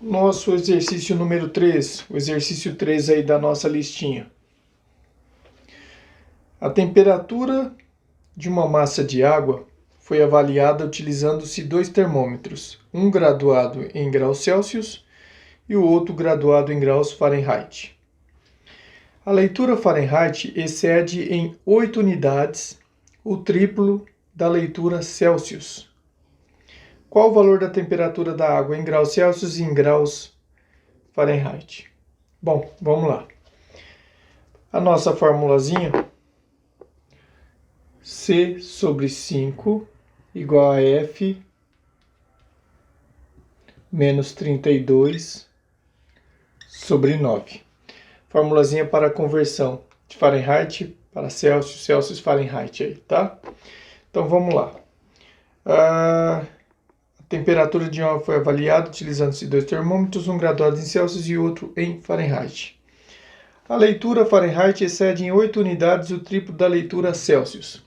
Nosso exercício número 3, o exercício 3 aí da nossa listinha. A temperatura de uma massa de água foi avaliada utilizando-se dois termômetros, um graduado em graus Celsius e o outro graduado em graus Fahrenheit. A leitura Fahrenheit excede em 8 unidades o triplo da leitura Celsius. Qual o valor da temperatura da água em graus Celsius e em graus Fahrenheit? Bom, vamos lá. A nossa formulazinha, C sobre 5 igual a F menos 32 sobre 9. Formulazinha para conversão de Fahrenheit para Celsius, Celsius, Fahrenheit aí, tá? Então vamos lá. A temperatura de uma foi avaliada utilizando-se dois termômetros, um graduado em Celsius e outro em Fahrenheit. A leitura Fahrenheit excede em 8 unidades o triplo da leitura Celsius.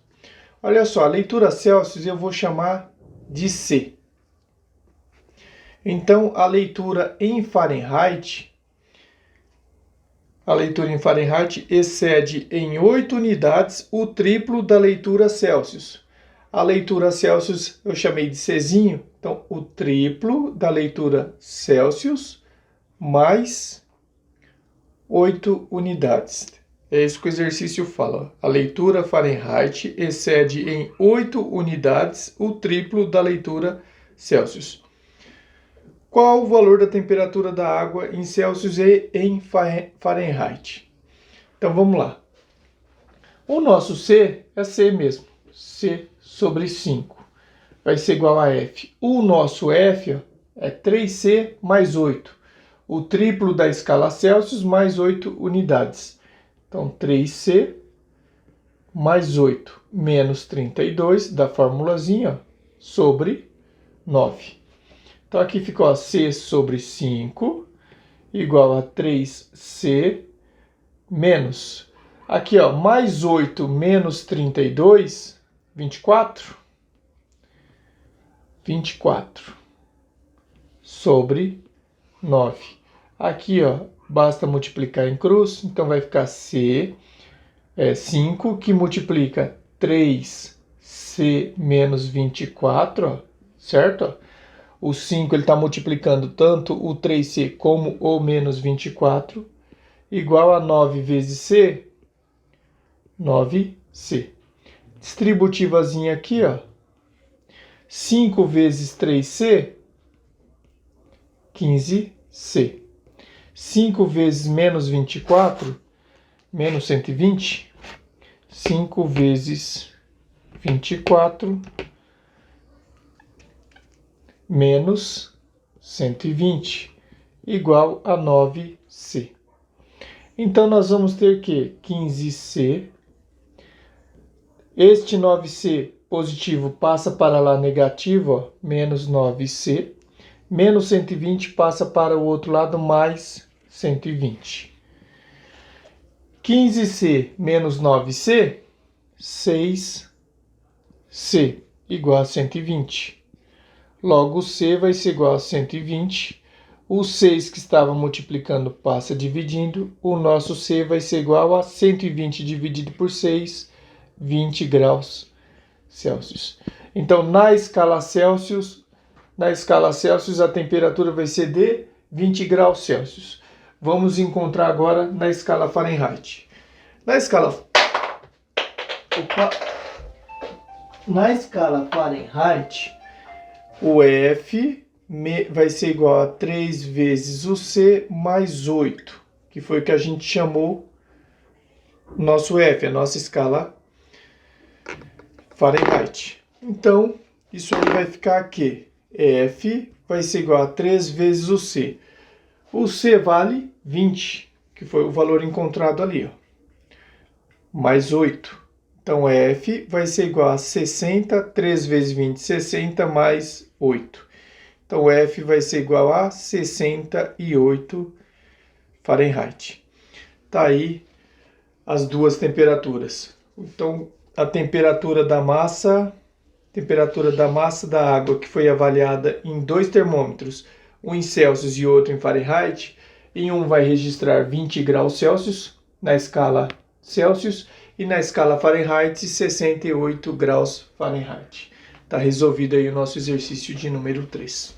Olha só, a leitura Celsius eu vou chamar de C. Então, a leitura em Fahrenheit excede em 8 unidades o triplo da leitura Celsius. A leitura Celsius eu chamei de Czinho, então o triplo da leitura Celsius mais 8 unidades. É isso que o exercício fala. A leitura Fahrenheit excede em 8 unidades o triplo da leitura Celsius. Qual o valor da temperatura da água em Celsius e em Fahrenheit? Então vamos lá. O nosso C é C mesmo. C sobre 5 vai ser igual a F. O nosso F é 3C mais 8. O triplo da escala Celsius mais 8 unidades. Então 3C mais 8 menos 32 da formulazinha sobre 9. Então aqui ficou C sobre 5 igual a 3C menos, aqui ó, mais 8 menos 32, 24 sobre 9. Aqui ó, basta multiplicar em cruz, então vai ficar C, 5, que multiplica 3C menos 24, ó, certo? Ó. O 5 ele está multiplicando tanto o 3C como o menos 24, igual a 9 vezes C, 9C. Distributivazinha aqui, ó. 5 vezes 3C, 15C. 5 vezes menos 24, menos 120. 5 vezes 24, menos 120, igual a 9C. Então, nós vamos ter que 15C. Este 9C positivo passa para lá negativo, ó, menos 9C. Menos 120 passa para o outro lado, mais 120. 15C menos 9C, 6C, igual a 120. Logo, C vai ser igual a 120. O 6 que estava multiplicando passa dividindo. O nosso C vai ser igual a 120 dividido por 6, 20 graus Celsius. Então, na escala Celsius, a temperatura vai ser de 20 graus Celsius. Vamos encontrar agora na escala Fahrenheit. Na escala Fahrenheit, o F vai ser igual a 3 vezes o C mais 8, que foi o que a gente chamou nosso F, a nossa escala Fahrenheit. Então, isso aí vai ficar aqui. F vai ser igual a 3 vezes o C. O C vale 20, que foi o valor encontrado ali, ó. Mais 8. Então, F vai ser igual a 60, 3 vezes 20, 60 mais 8. Então, F vai ser igual a 68 Fahrenheit. Tá aí as duas temperaturas. Então, a temperatura da massa da água que foi avaliada em dois termômetros, um em Celsius e outro em Fahrenheit, em um vai registrar 20 graus Celsius na escala Celsius e na escala Fahrenheit 68 graus Fahrenheit. Está resolvido aí o nosso exercício de número 3.